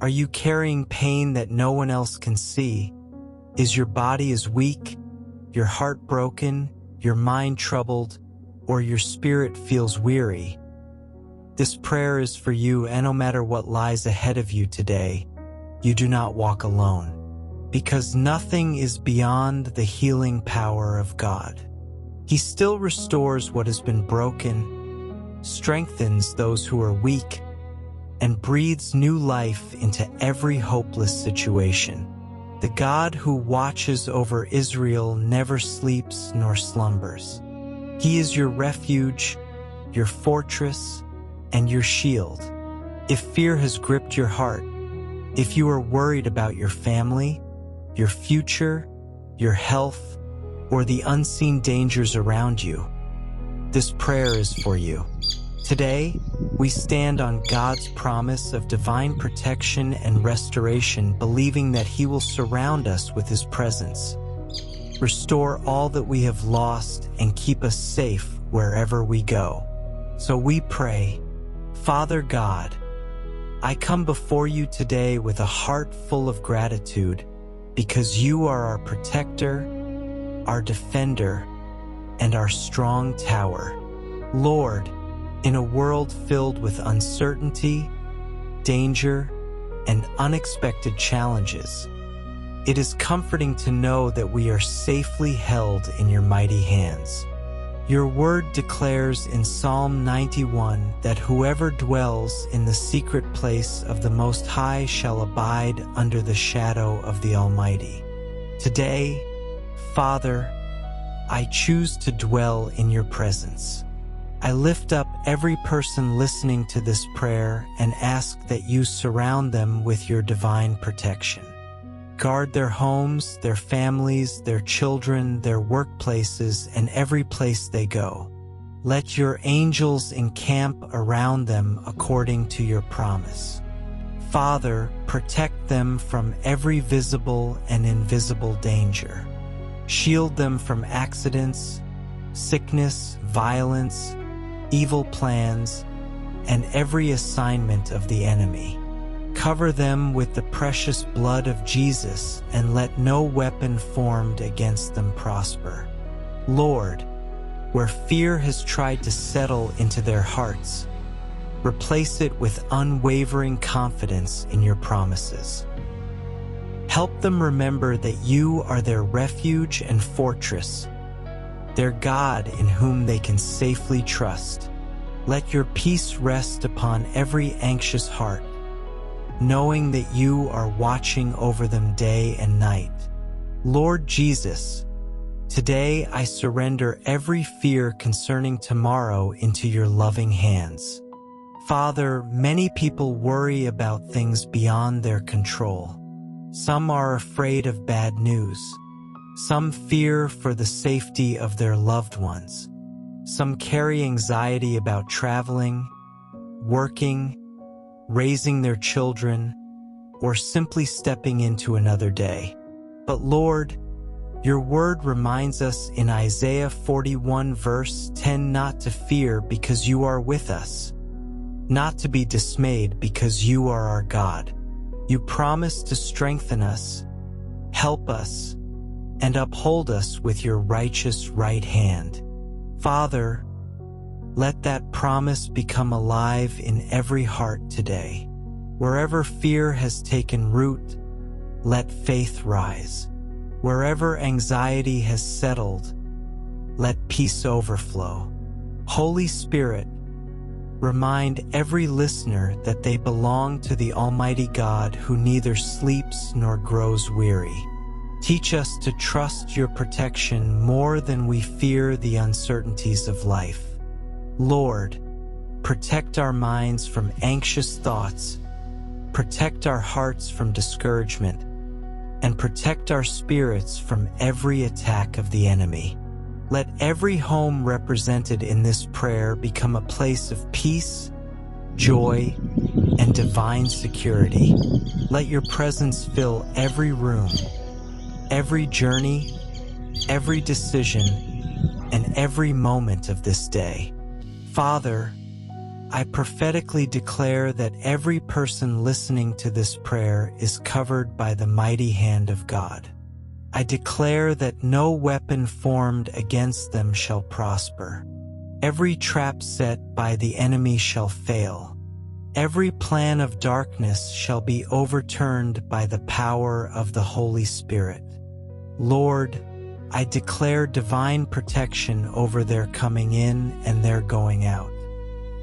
Are you carrying pain that no one else can see? Is your body weak, your heart broken, your mind troubled, or your spirit feels weary? This prayer is for you, and no matter what lies ahead of you today, you do not walk alone, because nothing is beyond the healing power of God. He still restores what has been broken, strengthens those who are weak, and breathes new life into every hopeless situation. The God who watches over Israel never sleeps nor slumbers. He is your refuge, your fortress, and your shield. If fear has gripped your heart, if you are worried about your family, your future, your health, or the unseen dangers around you, this prayer is for you. Today, we stand on God's promise of divine protection and restoration, believing that He will surround us with His presence, restore all that we have lost, and keep us safe wherever we go. So we pray, Father God, I come before you today with a heart full of gratitude, because you are our protector, our defender, and our strong tower. Lord, in a world filled with uncertainty, danger, and unexpected challenges, it is comforting to know that we are safely held in your mighty hands. Your word declares in Psalm 91 that whoever dwells in the secret place of the Most High shall abide under the shadow of the Almighty. Today, Father, I choose to dwell in your presence. I lift up every person listening to this prayer and ask that you surround them with your divine protection. Guard their homes, their families, their children, their workplaces, and every place they go. Let your angels encamp around them according to your promise. Father, protect them from every visible and invisible danger. Shield them from accidents, sickness, violence, evil plans, and every assignment of the enemy. Cover them with the precious blood of Jesus, and let no weapon formed against them prosper. Lord, where fear has tried to settle into their hearts, replace it with unwavering confidence in your promises. Help them remember that you are their refuge and fortress, their God in whom they can safely trust. Let your peace rest upon every anxious heart, knowing that you are watching over them day and night. Lord Jesus, today I surrender every fear concerning tomorrow into your loving hands. Father, many people worry about things beyond their control. Some are afraid of bad news. Some fear for the safety of their loved ones. Some carry anxiety about traveling, working, raising their children, or simply stepping into another day. But Lord, your word reminds us in Isaiah 41 verse 10 not to fear because you are with us, not to be dismayed because you are our God. You promise to strengthen us, help us, and uphold us with your righteous right hand. Father, let that promise become alive in every heart today. Wherever fear has taken root, let faith rise. Wherever anxiety has settled, let peace overflow. Holy Spirit, remind every listener that they belong to the Almighty God who neither sleeps nor grows weary. Teach us to trust your protection more than we fear the uncertainties of life. Lord, protect our minds from anxious thoughts, protect our hearts from discouragement, and protect our spirits from every attack of the enemy. Let every home represented in this prayer become a place of peace, joy, and divine security. Let your presence fill every room, every journey, every decision, and every moment of this day. Father, I prophetically declare that every person listening to this prayer is covered by the mighty hand of God. I declare that no weapon formed against them shall prosper. Every trap set by the enemy shall fail. Every plan of darkness shall be overturned by the power of the Holy Spirit. Lord, I declare divine protection over their coming in and their going out.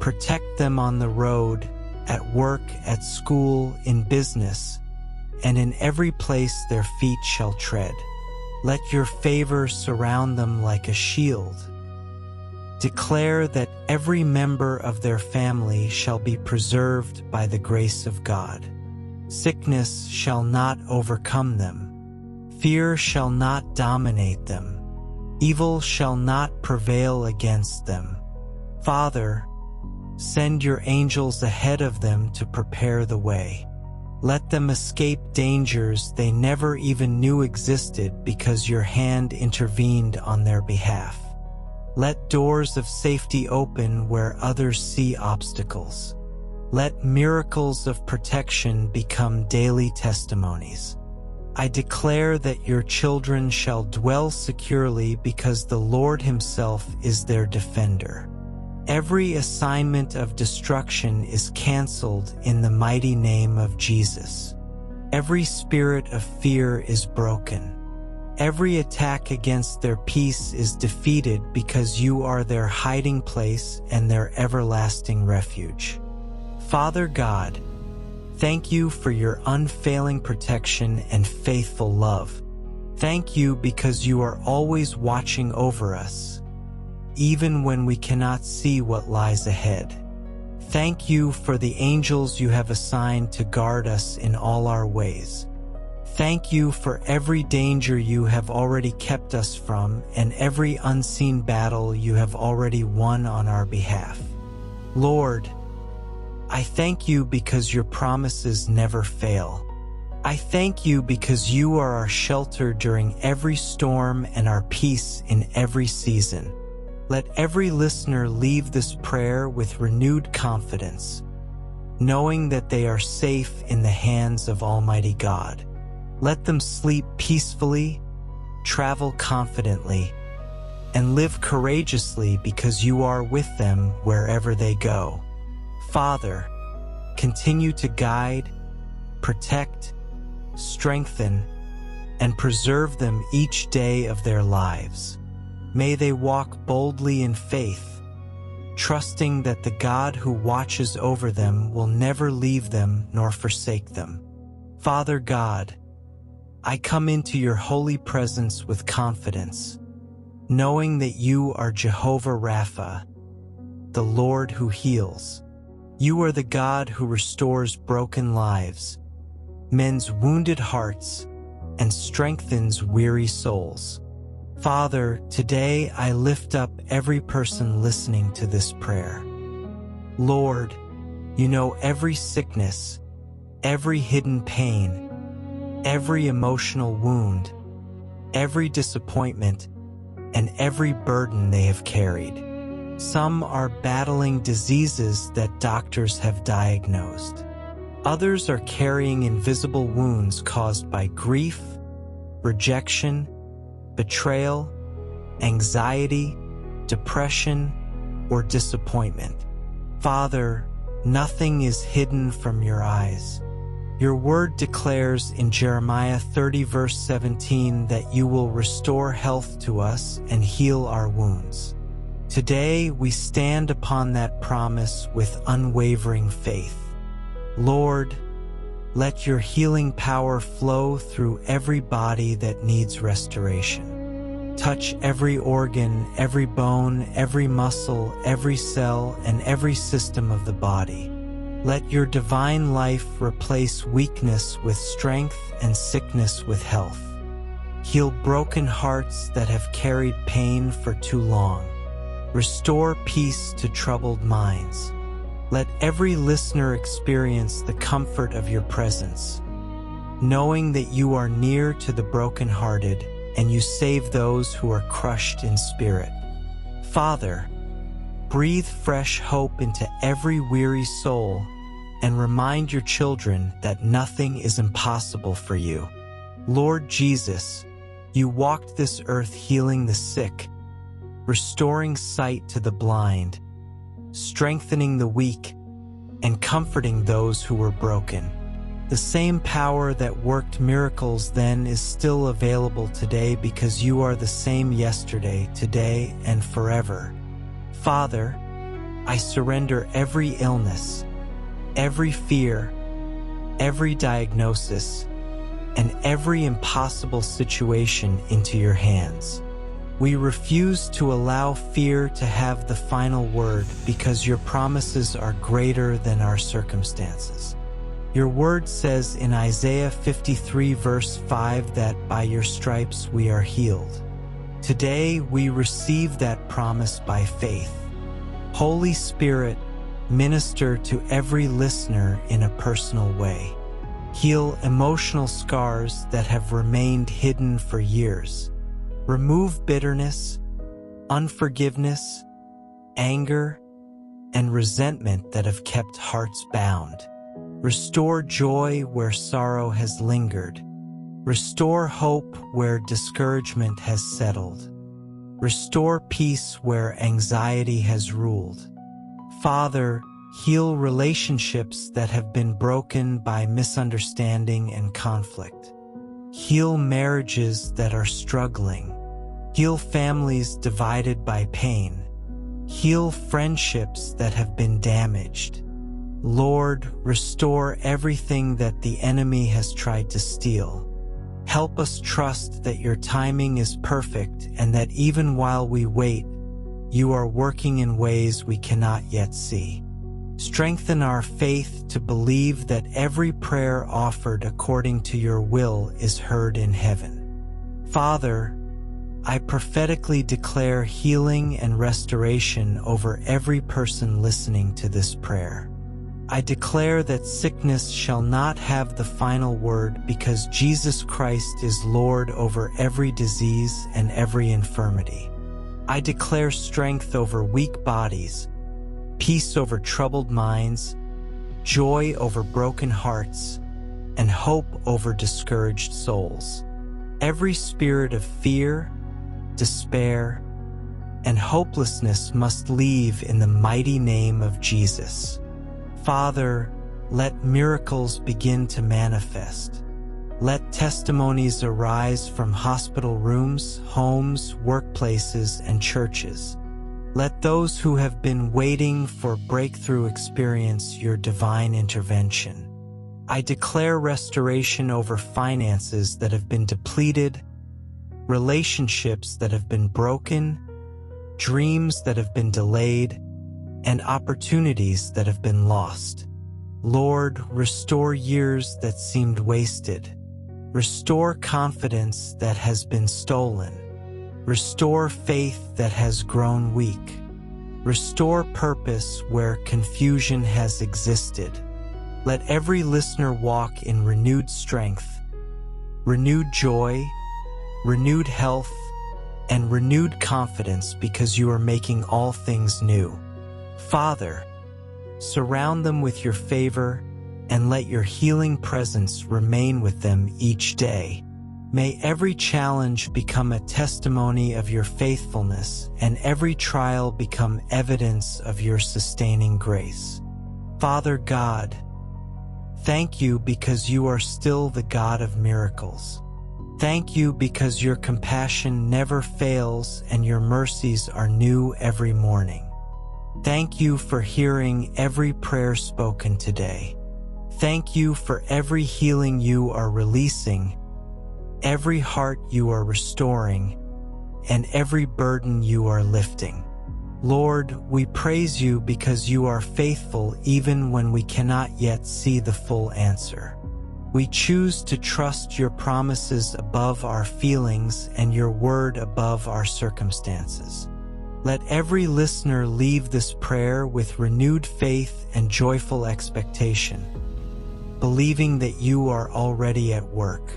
Protect them on the road, at work, at school, in business, and in every place their feet shall tread. Let your favor surround them like a shield. Declare that every member of their family shall be preserved by the grace of God. Sickness shall not overcome them. Fear shall not dominate them. Evil shall not prevail against them. Father, send your angels ahead of them to prepare the way. Let them escape dangers they never even knew existed because your hand intervened on their behalf. Let doors of safety open where others see obstacles. Let miracles of protection become daily testimonies. I declare that your children shall dwell securely because the Lord Himself is their defender. Every assignment of destruction is canceled in the mighty name of Jesus. Every spirit of fear is broken. Every attack against their peace is defeated because you are their hiding place and their everlasting refuge. Father God, thank you for your unfailing protection and faithful love. Thank you because you are always watching over us, even when we cannot see what lies ahead. Thank you for the angels you have assigned to guard us in all our ways. Thank you for every danger you have already kept us from and every unseen battle you have already won on our behalf. Lord, I thank you because your promises never fail. I thank you because you are our shelter during every storm and our peace in every season. Let every listener leave this prayer with renewed confidence, knowing that they are safe in the hands of Almighty God. Let them sleep peacefully, travel confidently, and live courageously because you are with them wherever they go. Father, continue to guide, protect, strengthen, and preserve them each day of their lives. May they walk boldly in faith, trusting that the God who watches over them will never leave them nor forsake them. Father God, I come into your holy presence with confidence, knowing that you are Jehovah Rapha, the Lord who heals. You are the God who restores broken lives, mends wounded hearts, and strengthens weary souls. Father, today I lift up every person listening to this prayer. Lord, you know every sickness, every hidden pain, every emotional wound, every disappointment, and every burden they have carried. Some are battling diseases that doctors have diagnosed. Others are carrying invisible wounds caused by grief, rejection, betrayal, anxiety, depression, or disappointment. Father, nothing is hidden from your eyes. Your word declares in Jeremiah 30 verse 17 that you will restore health to us and heal our wounds. Today we stand upon that promise with unwavering faith. Lord, let your healing power flow through every body that needs restoration. Touch every organ, every bone, every muscle, every cell, and every system of the body. Let your divine life replace weakness with strength and sickness with health. Heal broken hearts that have carried pain for too long. Restore peace to troubled minds. Let every listener experience the comfort of your presence, knowing that you are near to the brokenhearted and you save those who are crushed in spirit. Father, breathe fresh hope into every weary soul and remind your children that nothing is impossible for you. Lord Jesus, you walked this earth healing the sick, restoring sight to the blind, strengthening the weak, and comforting those who were broken. The same power that worked miracles then is still available today because you are the same yesterday, today, and forever. Father, I surrender every illness, every fear, every diagnosis, and every impossible situation into your hands. We refuse to allow fear to have the final word because your promises are greater than our circumstances. Your word says in Isaiah 53 verse 5 that by your stripes we are healed. Today we receive that promise by faith. Holy Spirit, minister to every listener in a personal way. Heal emotional scars that have remained hidden for years. Remove bitterness, unforgiveness, anger, and resentment that have kept hearts bound. Restore joy where sorrow has lingered. Restore hope where discouragement has settled. Restore peace where anxiety has ruled. Father, heal relationships that have been broken by misunderstanding and conflict. Heal marriages that are struggling. Heal families divided by pain. Heal friendships that have been damaged. Lord, restore everything that the enemy has tried to steal. Help us trust that your timing is perfect and that even while we wait, you are working in ways we cannot yet see. Strengthen our faith to believe that every prayer offered according to your will is heard in heaven. Father, I prophetically declare healing and restoration over every person listening to this prayer. I declare that sickness shall not have the final word because Jesus Christ is Lord over every disease and every infirmity. I declare strength over weak bodies, peace over troubled minds, joy over broken hearts, and hope over discouraged souls. Every spirit of fear, despair, and hopelessness must leave in the mighty name of Jesus. Father, let miracles begin to manifest. Let testimonies arise from hospital rooms, homes, workplaces, and churches. Let those who have been waiting for breakthrough experience your divine intervention. I declare restoration over finances that have been depleted, relationships that have been broken, dreams that have been delayed, and opportunities that have been lost. Lord, restore years that seemed wasted. Restore confidence that has been stolen. Restore faith that has grown weak. Restore purpose where confusion has existed. Let every listener walk in renewed strength, renewed joy, renewed health, and renewed confidence because you are making all things new. Father, surround them with your favor and let your healing presence remain with them each day. May every challenge become a testimony of your faithfulness and every trial become evidence of your sustaining grace. Father God, thank you because you are still the God of miracles. Thank you because your compassion never fails and your mercies are new every morning. Thank you for hearing every prayer spoken today. Thank you for every healing you are releasing, every heart you are restoring, and every burden you are lifting. Lord, we praise you because you are faithful even when we cannot yet see the full answer. We choose to trust your promises above our feelings and your word above our circumstances. Let every listener leave this prayer with renewed faith and joyful expectation, believing that you are already at work.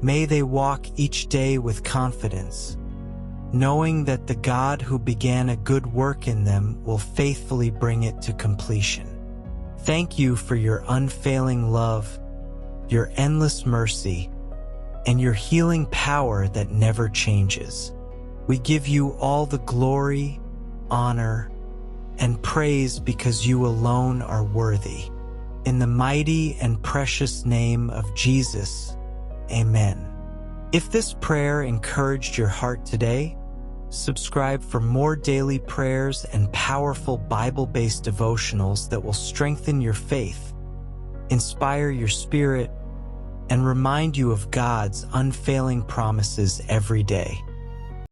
May they walk each day with confidence, knowing that the God who began a good work in them will faithfully bring it to completion. Thank you for your unfailing love, your endless mercy, and your healing power that never changes. We give you all the glory, honor, and praise because you alone are worthy. In the mighty and precious name of Jesus, amen. If this prayer encouraged your heart today, subscribe for more daily prayers and powerful Bible-based devotionals that will strengthen your faith, inspire your spirit, and remind you of God's unfailing promises every day.